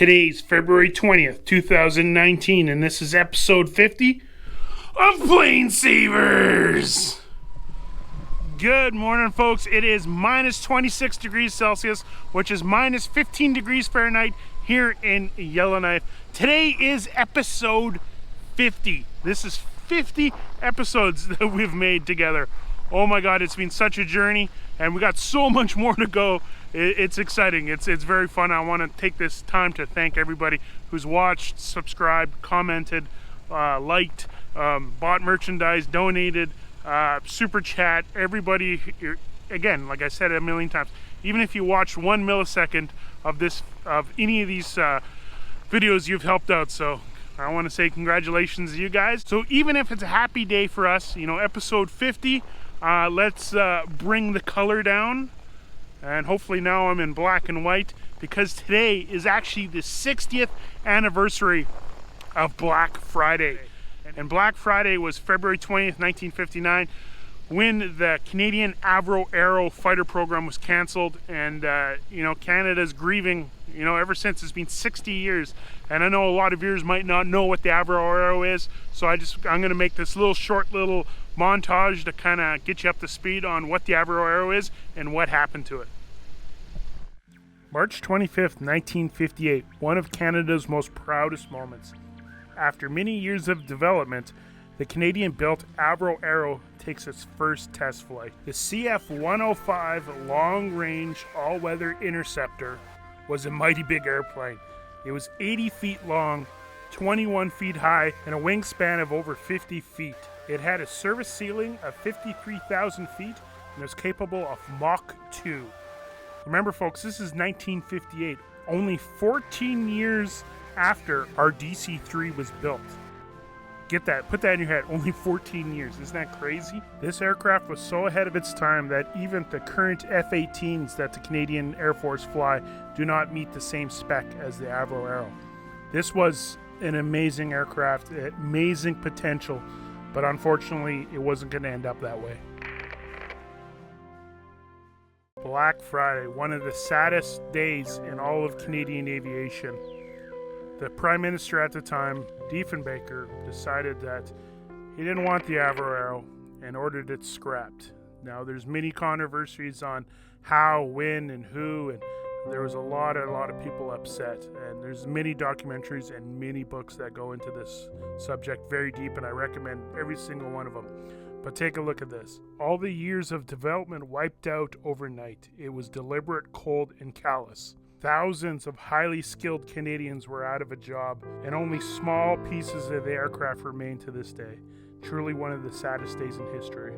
Today's February 20th, 2019, and this is episode 50 of PlaneSavers. Good morning, folks. It is minus 26 degrees Celsius, which is minus 15 degrees Fahrenheit here in Yellowknife. Today is episode 50. This is 50 episodes that we've made together. Oh my God, it's been such a journey, and we got so much more to go. It's exciting. It's very fun. I want to take this time to thank everybody who's watched, subscribed, commented, liked, bought merchandise, donated, super chat. Everybody, again, like I said a million times, even if you watch 1 millisecond of any of these videos, you've helped out. So I want to say congratulations to you guys. So even if it's a happy day for us, you know, episode 50, let's bring the color down. And hopefully now I'm in black and white, because today is actually the 60th anniversary of Black Friday. And Black Friday was February 20th, 1959, when the Canadian Avro Arrow fighter program was canceled. And, you know, Canada's grieving, you know, ever since. It's been 60 years. And I know a lot of viewers might not know what the Avro Arrow is. So I'm going to make this short little montage to kind of get you up to speed on what the Avro Arrow is and what happened to it. March 25th, 1958, one of Canada's most proudest moments. After many years of development, the Canadian-built Avro Arrow takes its first test flight. The CF-105 long-range all-weather interceptor was a mighty big airplane. It was 80 feet long, 21 feet high, and a wingspan of over 50 feet. It had a service ceiling of 53,000 feet and was capable of Mach 2. Remember, folks, this is 1958, only 14 years after our DC-3 was built. Get that, put that in your head, only 14 years. Isn't that crazy? This aircraft was so ahead of its time that even the current F-18s that the Canadian Air Force fly do not meet the same spec as the Avro Arrow. This was an amazing aircraft, amazing potential, but unfortunately it wasn't going to end up that way. Black Friday, one of the saddest days in all of Canadian aviation. The Prime Minister at the time, Diefenbaker, decided that he didn't want the Avro Arrow and ordered it scrapped. Now, there's many controversies on how, when, and who, and there was a lot of people upset. And there's many documentaries and many books that go into this subject very deep, and I recommend every single one of them. But take a look at this. All the years of development wiped out overnight. It was deliberate, cold, and callous. Thousands of highly skilled Canadians were out of a job, and only small pieces of the aircraft remain to this day. Truly one of the saddest days in history.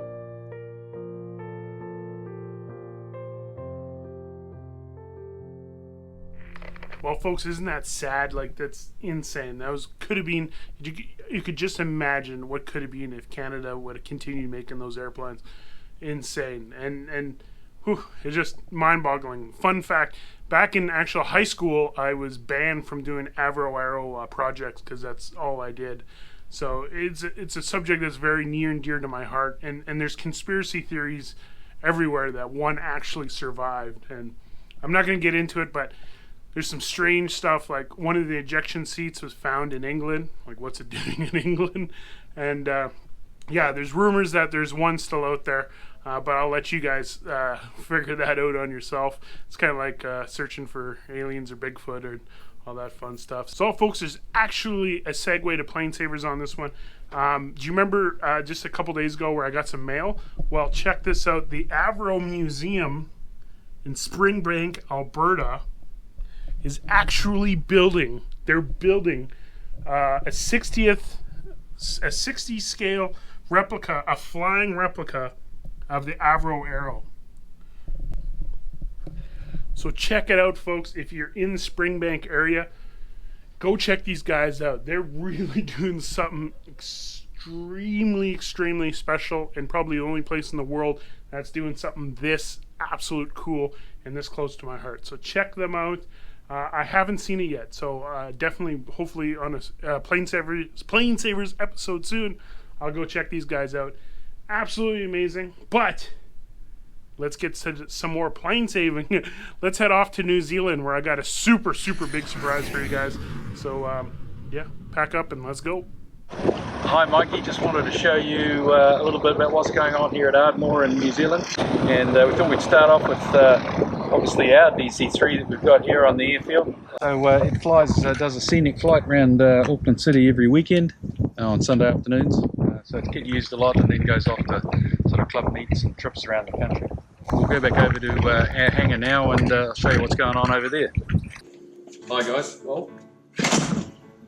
Well, folks, isn't that sad? Like, that's insane. Could have been, you could just imagine what could have been if Canada would have continued making those airplanes. Insane. And whew, it's just mind-boggling. Fun fact, back in actual high school, I was banned from doing Avro Arrow projects because that's all I did. So it's a subject that's very near and dear to my heart. And there's conspiracy theories everywhere that one actually survived. And I'm not going to get into it, but there's some strange stuff, like one of the ejection seats was found in England. Like, what's it doing in England? And yeah, there's rumors that there's one still out there, but I'll let you guys figure that out on yourself. It's kind of like searching for aliens or Bigfoot or all that fun stuff. So, folks, there's actually a segue to PlaneSavers on this one. Do you remember just a couple days ago where I got some mail? Well, check this out. The Avro Museum in Springbank, Alberta, is actually building. They're building a 60 scale replica, a flying replica of the Avro Arrow. So check it out, folks. If you're in the Springbank area, go check these guys out. They're really doing something extremely special, and probably the only place in the world that's doing something this absolute cool and this close to my heart. So check them out. I haven't seen it yet, so definitely, hopefully on a PlaneSavers episode soon, I'll go check these guys out. Absolutely amazing. But let's get some more plane saving. Let's head off to New Zealand, where I got a super big surprise for you guys. So yeah, pack up and let's go. Hi Mikey, just wanted to show you a little bit about what's going on here at Ardmore in New Zealand, and we thought we'd start off with obviously our DC-3 that we've got here on the airfield. So it does a scenic flight around Auckland City every weekend on Sunday afternoons, so it's get used a lot and then goes off to sort of club meets and trips around the country. We'll go back over to our hangar now and I'll show you what's going on over there. Hi guys, well,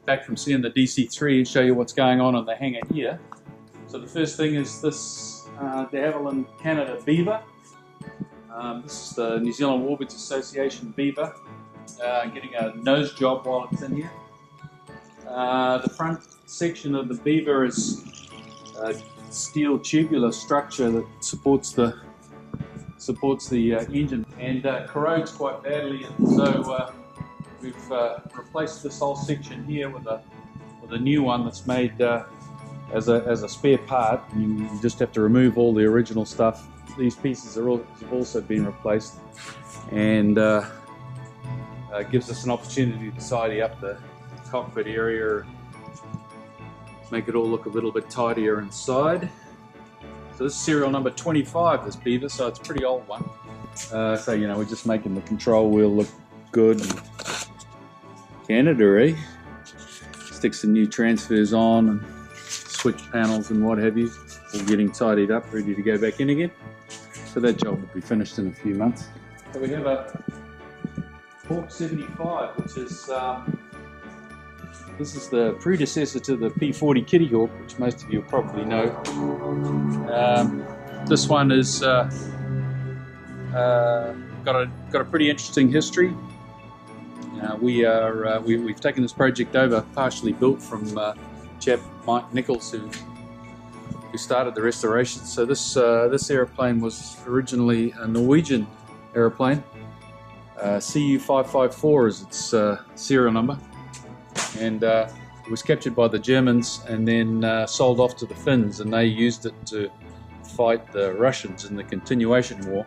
back from seeing the DC-3 and show you what's going on the hangar here. So the first thing is this de Havilland Canada Beaver. This is the New Zealand Warbirds Association Beaver, getting a nose job while it's in here. The front section of the Beaver is a steel tubular structure that supports the engine and corrodes quite badly, and so we've replaced this whole section here with a new one that's made as a spare part. You just have to remove all the original stuff. These pieces have also been replaced, and gives us an opportunity to tidy up the cockpit area, make it all look a little bit tidier inside. So this is serial number 25, this Beaver, so it's a pretty old one. So you know, we're just making the control wheel look good. Canada, eh? Stick some new transfers on and switch panels and what have you. All getting tidied up, ready to go back in again. So that job will be finished in a few months. So we have a Hawk 75, which is this is the predecessor to the P40 Kittyhawk, which most of you probably know. This one is got a pretty interesting history. We've taken this project over, partially built from chap Mike Nichols, who started the restoration. So this aeroplane was originally a Norwegian aeroplane. CU554 is its serial number, and it was captured by the Germans and then sold off to the Finns, and they used it to fight the Russians in the continuation war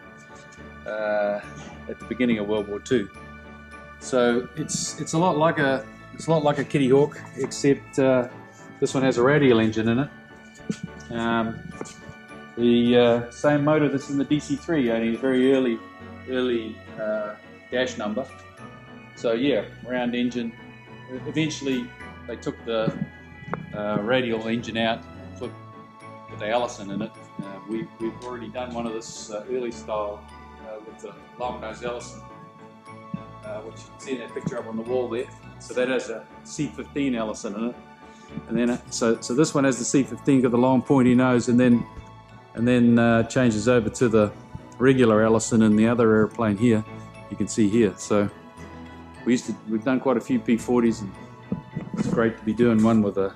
at the beginning of World War II. So it's a lot like a Kittyhawk, except this one has a radial engine in it. The same motor that's in the DC-3, only a very early dash number. So yeah, round engine. Eventually they took the radial engine out, put the Allison in it. We've already done one of this early style with the long nose Allison, which you can see in that picture up on the wall there. So that has a C15 Allison in it, and then so this one has the C15, got the long pointy nose, and then changes over to the regular Allison in the other airplane here. You can see here. So we've done quite a few P40s, and it's great to be doing one with an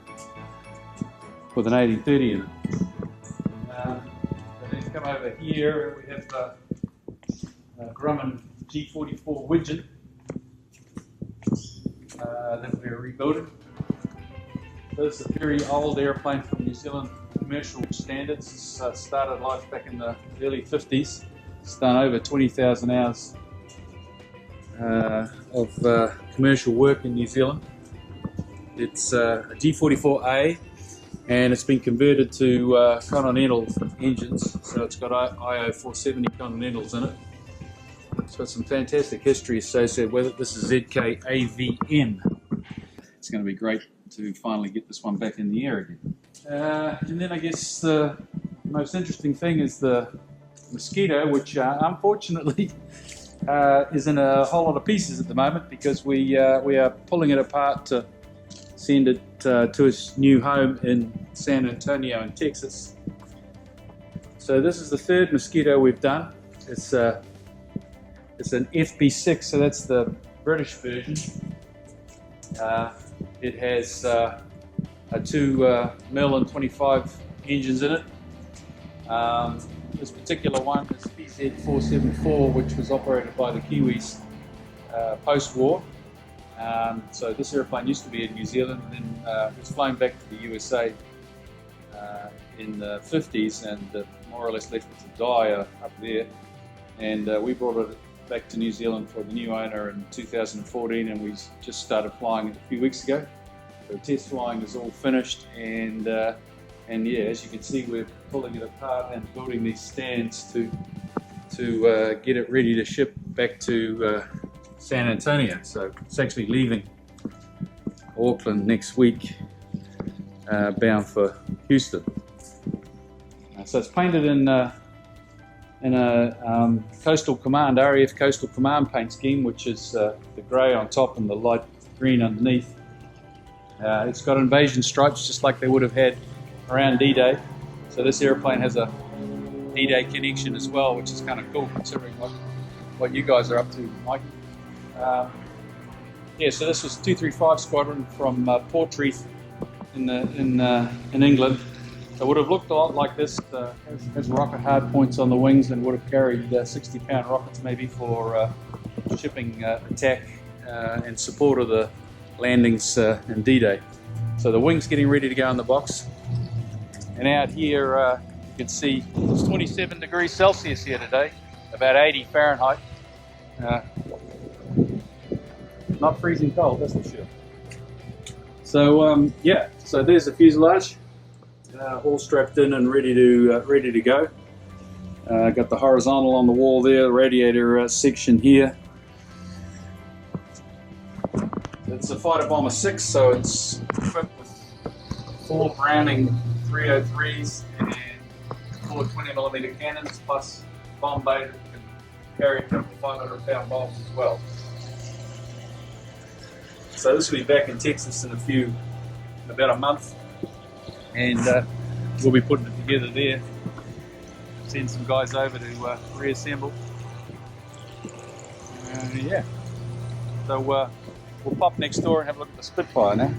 1830 in it. And then come over here, we have the Grumman G44 Widgeon that we're rebuilding. This is a very old airplane from New Zealand commercial standards. It's started life back in the early 50s. It's done over 20,000 hours of commercial work in New Zealand. It's a G44A, and it's been converted to Continental engines, so it's got IO 470 Continentals in it. It's got some fantastic history associated with it. This is ZK AVN. It's going to be great to finally get this one back in the air again. And then I guess the most interesting thing is the Mosquito, which unfortunately is in a whole lot of pieces at the moment, because we are pulling it apart to send it to its new home in San Antonio in Texas. So this is the third Mosquito we've done. It's an FB6, so that's the British version. It has a 2 Merlin 25 engines in it. This particular one is PZ474, which was operated by the Kiwis post-war. So this airplane used to be in New Zealand, and then it was flown back to the USA in the 50s, and more or less left it to die up there. and we brought it back to New Zealand for the new owner in 2014, and we just started flying it a few weeks ago. The test flying is all finished, and yeah, as you can see, we're pulling it apart and building these stands to get it ready to ship back to San Antonio. So it's actually leaving Auckland next week, bound for Houston. So it's painted in a Coastal Command, RAF Coastal Command paint scheme, which is the grey on top and the light green underneath. It's got invasion stripes just like they would have had around D-Day. So this airplane has a D-Day connection as well, which is kind of cool considering what you guys are up to, Mike. Yeah, so this was 235 Squadron from Portreath in England. It would have looked a lot like this, has rocket hard points on the wings, and would have carried 60-pound rockets maybe for shipping attack and support of the landings in D-Day. So the wing's getting ready to go in the box. And out here you can see it's 27 degrees Celsius here today, about 80 Fahrenheit. Not freezing cold, that's for sure. So yeah, so there's the fuselage. All strapped in and ready to go. Got the horizontal on the wall there, the radiator section here. It's a Fighter Bomber 6, so it's equipped with 4 Browning 303s and 4 20mm cannons, plus bomb bay that can carry a couple 500-pound bombs as well. So this will be back in Texas in about a month. And we'll be putting it together there. Send some guys over to reassemble. Yeah. So we'll pop next door and have a look at the Spitfire now.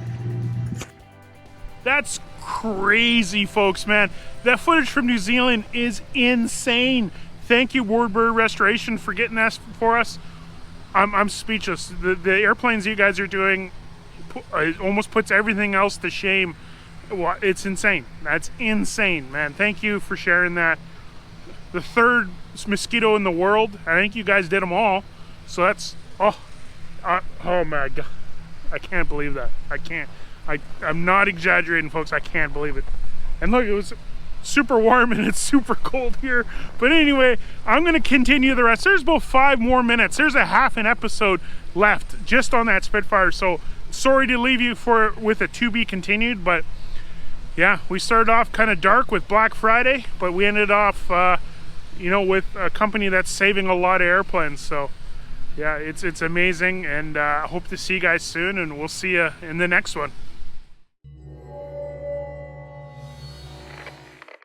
That's crazy, folks, man. That footage from New Zealand is insane. Thank you, Wardbury Restoration, for getting that for us. I'm speechless. The airplanes you guys are doing almost puts everything else to shame. It's insane. That's insane, man. Thank you for sharing that. The 3rd Mosquito in the world. I think you guys did them all. So that's, oh my God. I can't believe that. I'm not exaggerating, folks. I can't believe it. And look, it was super warm and it's super cold here. But anyway, I'm going to continue the rest. There's about 5 more minutes. There's a half an episode left just on that Spitfire. So sorry to leave you with a to be continued, but yeah, we started off kind of dark with Black Friday, but we ended off, you know, with a company that's saving a lot of airplanes. So yeah, it's amazing, and I hope to see you guys soon, and we'll see you in the next one.